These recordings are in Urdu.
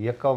1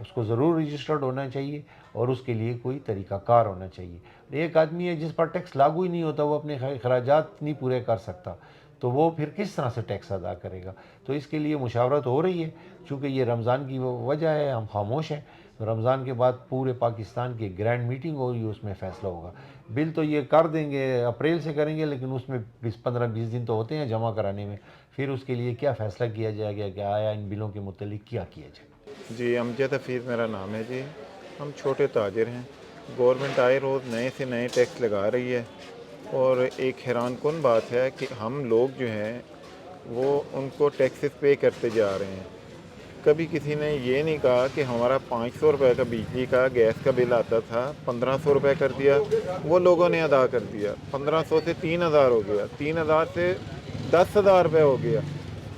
اس کو ضرور رجسٹرڈ ہونا چاہیے اور اس کے لیے کوئی طریقہ کار ہونا چاہیے. ایک آدمی ہے جس پر ٹیکس لاگو ہی نہیں ہوتا, وہ اپنے اخراجات نہیں پورے کر سکتا, تو وہ پھر کس طرح سے ٹیکس ادا کرے گا؟ تو اس کے لیے مشاورت ہو رہی ہے. چونکہ یہ رمضان کی وجہ ہے, ہم خاموش ہیں. رمضان کے بعد پورے پاکستان کی گرینڈ میٹنگ ہوگی, اس میں فیصلہ ہوگا. بل تو یہ کر دیں گے, اپریل سے کریں گے, لیکن اس میں 15-20 دن تو ہوتے ہیں جمع کرانے میں. پھر اس کے لیے کیا فیصلہ کیا جائے گا کہ آیا ان بلوں کے متعلق کیا جائے. جی امجد حفیظ میرا نام ہے جی. ہم چھوٹے تاجر ہیں. گورنمنٹ آئے روز نئے سے نئے ٹیکس لگا رہی ہے, اور ایک حیران کن بات ہے کہ ہم لوگ جو ہیں وہ ان کو ٹیکسز پے کرتے جا رہے ہیں. کبھی کسی نے یہ نہیں کہا کہ ہمارا 500 روپے کا بجلی کا گیس کا بل آتا تھا, 1500 روپے کر دیا, وہ لوگوں نے ادا کر دیا. 1500 سے 3000 ہو گیا, 3000 سے 10,000 روپے ہو گیا.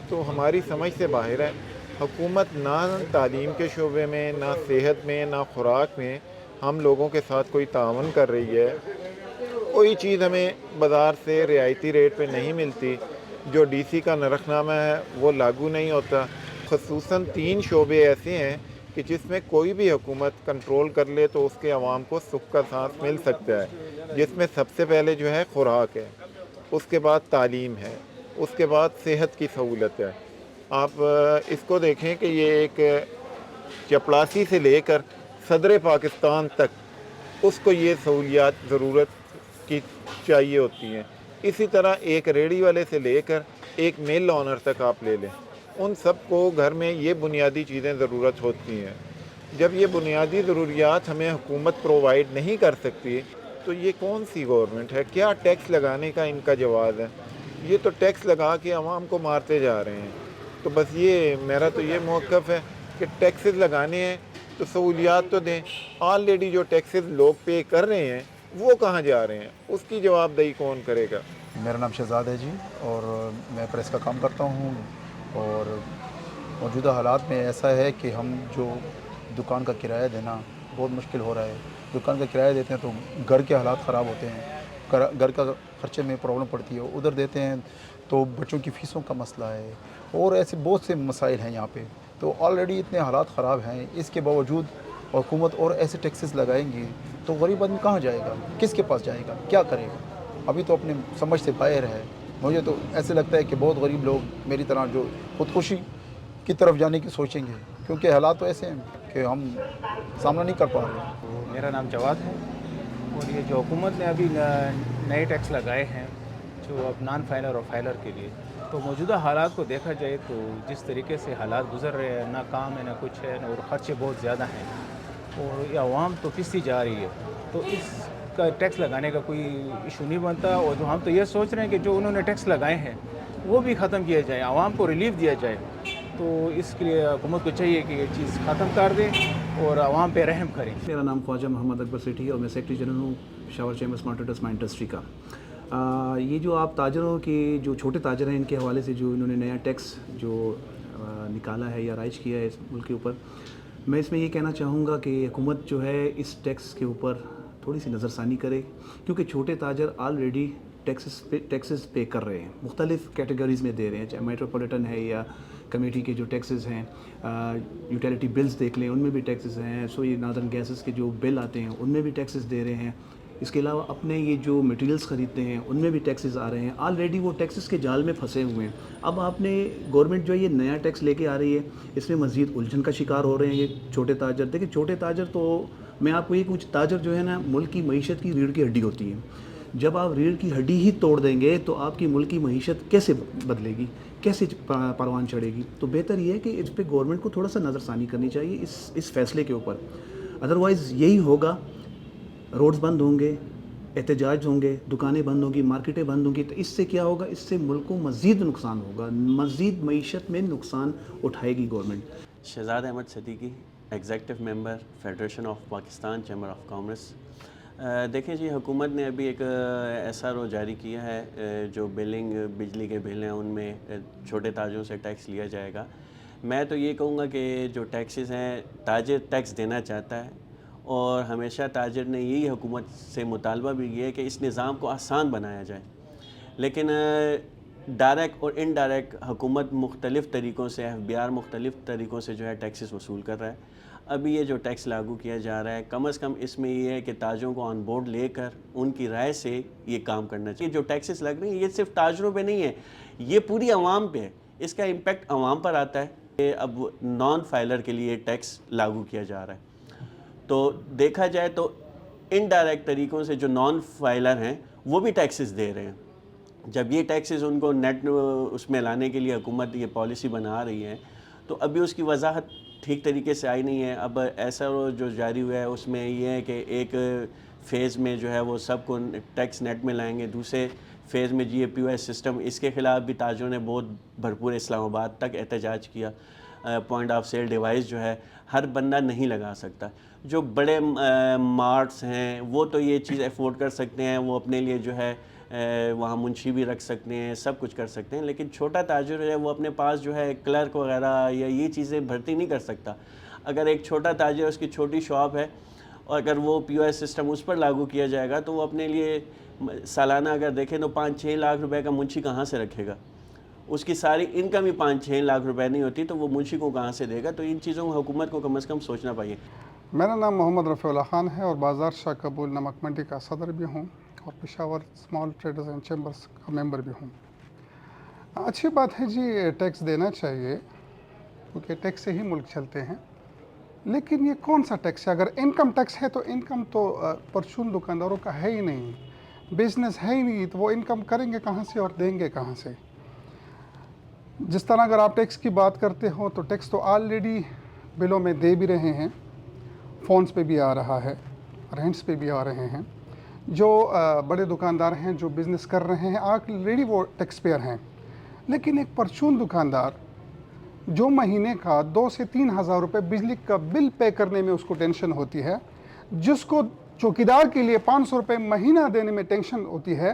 تو ہماری سمجھ سے باہر ہے. حکومت نہ تعلیم کے شعبے میں, نہ صحت میں, نہ خوراک میں ہم لوگوں کے ساتھ کوئی تعاون کر رہی ہے. کوئی چیز ہمیں بازار سے رعایتی ریٹ پہ نہیں ملتی. جو ڈی سی کا نرخ نامہ ہے وہ لاگو نہیں ہوتا. خصوصاً 3 شعبے ایسے ہیں کہ جس میں کوئی بھی حکومت کنٹرول کر لے تو اس کے عوام کو سکھ کا سانس مل سکتا ہے. جس میں سب سے پہلے جو ہے خوراک ہے, اس کے بعد تعلیم ہے, اس کے بعد صحت کی سہولت ہے. آپ اس کو دیکھیں کہ یہ ایک چپڑاسی سے لے کر صدر پاکستان تک اس کو یہ سہولیات ضرورت کی چاہیے ہوتی ہیں. اسی طرح ایک ریڑھی والے سے لے کر ایک میل آنر تک آپ لے لیں, ان سب کو گھر میں یہ بنیادی چیزیں ضرورت ہوتی ہیں. جب یہ بنیادی ضروریات ہمیں حکومت پرووائڈ نہیں کر سکتی تو یہ کون سی گورنمنٹ ہے؟ کیا ٹیکس لگانے کا ان کا جواز ہے؟ یہ تو ٹیکس لگا کے عوام کو مارتے جا رہے ہیں. تو بس یہ میرا تو یہ موقف ہے کہ ٹیکسز لگانے ہیں تو سہولیات تو دیں. آلریڈی جو ٹیکسز لوگ پے کر رہے ہیں وہ کہاں جا رہے ہیں, اس کی جواب دہی کون کرے گا؟ میرا نام شہزاد ہے جی, اور میں پریس کا کام کرتا ہوں. اور موجودہ حالات میں ایسا ہے کہ ہم جو دکان کا کرایہ دینا بہت مشکل ہو رہا ہے. دکان کا کرایہ دیتے ہیں تو گھر کے حالات خراب ہوتے ہیں, گھر کا خرچے میں پرابلم پڑتی ہے. ادھر دیتے ہیں تو بچوں کی فیسوں کا مسئلہ ہے, اور ایسے بہت سے مسائل ہیں یہاں پہ. تو آلریڈی اتنے حالات خراب ہیں, اس کے باوجود حکومت اور ایسے ٹیکسز لگائیں گی تو غریب آدمی کہاں جائے گا, کس کے پاس جائے گا, کیا کرے گا؟ ابھی تو اپنے سمجھ سے باہر ہے. مجھے تو ایسے لگتا ہے کہ بہت غریب لوگ میری طرح جو خودکشی کی طرف جانے کی سوچیں گے, کیونکہ حالات تو ایسے ہیں کہ ہم سامنا نہیں کر پا رہے ہیں. تو میرا نام جواد ہے, اور یہ جو حکومت نے ابھی نئے ٹیکس لگائے ہیں جو اب نان فائلر اور فائلر کے لیے, تو موجودہ حالات کو دیکھا جائے تو جس طریقے سے حالات گزر رہے ہیں, نہ کام ہے نہ کچھ ہے, اور خرچے بہت زیادہ ہیں, اور یہ عوام تو پستی جا رہی ہے. تو اس کا ٹیکس لگانے کا کوئی ایشو نہیں بنتا. اور جو ہم تو یہ سوچ رہے ہیں کہ جو انہوں نے ٹیکس لگائے ہیں وہ بھی ختم کیا جائے, عوام کو ریلیف دیا جائے. تو اس کے لیے حکومت کو چاہیے کہ یہ چیز ختم کر دے اور عوام پہ رحم کریں. میرا نام خواجہ محمد اکبر سیٹھی اور میں سیکرٹری جنرل ہوں Peshawar chamber small traders mine industry کا. یہ جو آپ تاجروں کے جو چھوٹے تاجر ہیں ان کے حوالے سے جو انہوں نے نیا ٹیکس جو نکالا ہے یا رائج کیا ہے اس ملک کے اوپر, میں اس میں یہ کہنا چاہوں گا کہ حکومت جو ہے اس ٹیکس کے اوپر تھوڑی سی نظر ثانی کرے, کیونکہ چھوٹے تاجر آلریڈی ٹیکسز پے کر رہے ہیں, مختلف کیٹیگریز میں دے رہے ہیں, چاہے میٹروپولیٹن ہے یا کمیٹی کے جو ٹیکسز ہیں, یوٹیلیٹی بلز دیکھ لیں ان میں بھی ٹیکسز ہیں, سوئی نادرن گیسز کے جو بل آتے ہیں ان میں بھی ٹیکسز دے رہے ہیں. اس کے علاوہ اپنے یہ جو مٹیریلز خریدتے ہیں ان میں بھی ٹیکسز آ رہے ہیں. آلریڈی وہ ٹیکسز کے جال میں پھنسے ہوئے ہیں. اب آپ نے گورنمنٹ جو یہ نیا ٹیکس لے کے آ رہی ہے اس میں مزید الجھن کا شکار ہو رہے ہیں یہ چھوٹے تاجر. دیکھیں چھوٹے تاجر تو میں آپ کو یہ کچھ تاجر جو ہے نا ملک کی معیشت کی ریڑھ کی ہڈی ہوتی ہے. جب آپ ریڑھ کی ہڈی ہی توڑ دیں گے تو آپ کی ملک کی معیشت کیسے بدلے گی, کیسے پروان چڑھے گی؟ تو بہتر یہ ہے کہ اس پہ گورنمنٹ کو تھوڑا سا نظر ثانی کرنی چاہیے اس فیصلے کے اوپر. ادروائز یہی ہوگا, روڈز بند ہوں گے, احتجاج ہوں گے, دکانیں بند ہوں گی, مارکیٹیں بند ہوں گی, تو اس سے کیا ہوگا؟ اس سے ملک کو مزید نقصان ہوگا, مزید معیشت میں نقصان اٹھائے گی government. Shahzad Ahmed Siddiqui, executive member federation of Pakistan chamber of commerce. دیکھیں جی, حکومت نے ابھی ایک ایس آر او جاری کیا ہے جو بلنگ بجلی کے بل ہیں ان میں چھوٹے تاجروں سے ٹیکس لیا جائے گا. میں تو یہ کہوں گا کہ جو ٹیکسز ہیں تاجر ٹیکس دینا چاہتا ہے, اور ہمیشہ تاجر نے یہی حکومت سے مطالبہ بھی کیا ہے کہ اس نظام کو آسان بنایا جائے. لیکن ڈائریکٹ اور انڈائریکٹ حکومت مختلف طریقوں سے, ایف بی آر مختلف طریقوں سے جو ہے ٹیکسز وصول کر رہا ہے. ابھی یہ جو ٹیکس لاگو کیا جا رہا ہے کم از کم اس میں یہ ہے کہ تاجروں کو آن بورڈ لے کر ان کی رائے سے یہ کام کرنا چاہیے. جو ٹیکسز لگ رہے ہیں یہ صرف تاجروں پہ نہیں ہے, یہ پوری عوام پہ ہے, اس کا امپیکٹ عوام پر آتا ہے. اب نان فائلر کے لیے ٹیکس لاگو کیا جا رہا ہے, تو دیکھا جائے تو انڈائریکٹ طریقوں سے جو نان فائلر ہیں وہ بھی ٹیکسز دے رہے ہیں. جب یہ ٹیکسز ان کو نیٹ اس میں لانے کے لیے حکومت یہ پالیسی بنا رہی ہے تو ابھی اس کی وضاحت ٹھیک طریقے سے آئی نہیں ہے. اب ایسا جو جاری ہوا ہے اس میں یہ ہے کہ ایک فیز میں جو ہے وہ سب کو ٹیکس نیٹ میں لائیں گے, دوسرے فیز میں جی اے پی او ایس سسٹم, اس کے خلاف بھی تاجروں نے بہت بھرپور اسلام آباد تک احتجاج کیا. پوائنٹ آف سیل ڈیوائس جو ہے ہر بندہ نہیں لگا سکتا. جو بڑے مارٹس ہیں وہ تو یہ چیز افورڈ کر سکتے ہیں, وہ اپنے لیے جو ہے وہاں منشی بھی رکھ سکتے ہیں, سب کچھ کر سکتے ہیں, لیکن چھوٹا تاجر جو ہے وہ اپنے پاس جو ہے کلرک وغیرہ یا یہ چیزیں بھرتی نہیں کر سکتا. اگر ایک چھوٹا تاجر اس کی چھوٹی شاپ ہے اور اگر وہ پی او ایس سسٹم اس پر لاگو کیا جائے گا تو وہ اپنے لیے سالانہ اگر دیکھیں تو 5-6 لاکھ روپے کا منشی کہاں سے رکھے گا. اس کی ساری انکم ہی 5-6 لاکھ روپے نہیں ہوتی تو وہ منشی کو کہاں سے دے گا. تو ان چیزوں کو حکومت کو کم از کم سوچنا پڑیے. میرا نام محمد رفیع اللہ خان ہے اور بازار شاہ قبول نمک منڈی کا صدر بھی ہوں اور Peshawar small traders and chambers کا ممبر بھی ہوں. اچھی بات ہے جی, ٹیکس دینا چاہیے کیونکہ ٹیکس سے ہی ملک چلتے ہیں, لیکن یہ کون سا ٹیکس ہے؟ اگر انکم ٹیکس ہے تو انکم تو پرچون دکانداروں کا ہے ہی نہیں, بزنس ہے ہی نہیں, تو وہ انکم کریں گے کہاں سے اور دیں گے کہاں سے؟ جس طرح اگر آپ ٹیکس کی بات کرتے ہو تو ٹیکس تو آلریڈی بلوں میں دے بھی رہے ہیں, فونز پہ بھی آ رہا ہے, رینٹس پہ بھی آ رہے ہیں. جو بڑے دکاندار ہیں جو بزنس کر رہے ہیں آلریڈی وہ ٹیکس پیئر ہیں, لیکن ایک پرچون دکاندار جو مہینے کا 2 سے 3 ہزار روپے بجلی کا بل پے کرنے میں اس کو ٹینشن ہوتی ہے, جس کو چوکیدار کے لیے 500 روپے مہینہ دینے میں ٹینشن ہوتی ہے,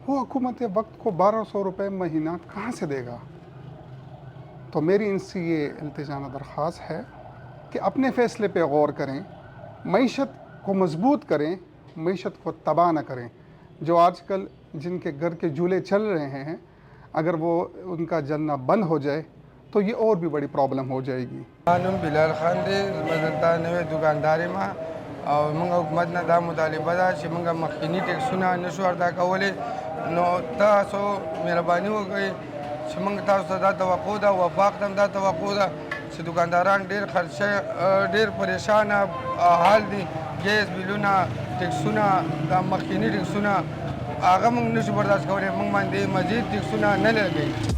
وہ حکومت وقت کو 1200 روپے مہینہ کہاں سے دے گا؟ تو میری ان سے یہ التجانہ درخواست ہے کہ اپنے فیصلے پہ غور کریں, معیشت کو مضبوط کریں, معیشت کو تباہ نہ کریں. جو آج کل جن کے گھر کے جھولے چل رہے ہیں اگر وہ ان کا جلنا بند ہو جائے تو یہ اور بھی بڑی پرابلم ہو جائے گی. نام بلال خان دی, مدلتا نوې دکانداري ما او موږ حکومت نه دا مطالبه ده چې موږ مخکینی ټیکسونه نشو ادا کولی, نو تاسو مهرباني وکړئ چې موږ تاسو ته دا توقع ده, وفاق ته دا توقع ده چې دکانداران ډېر خرچه ډېر پریشانه حال دي, ګیس بلونه, ټیکسونه, دا مخکینی ټیکسونه هغه موږ نشو برداشت کولی, موږ باندې مزید ټیکسونه نه لګوي.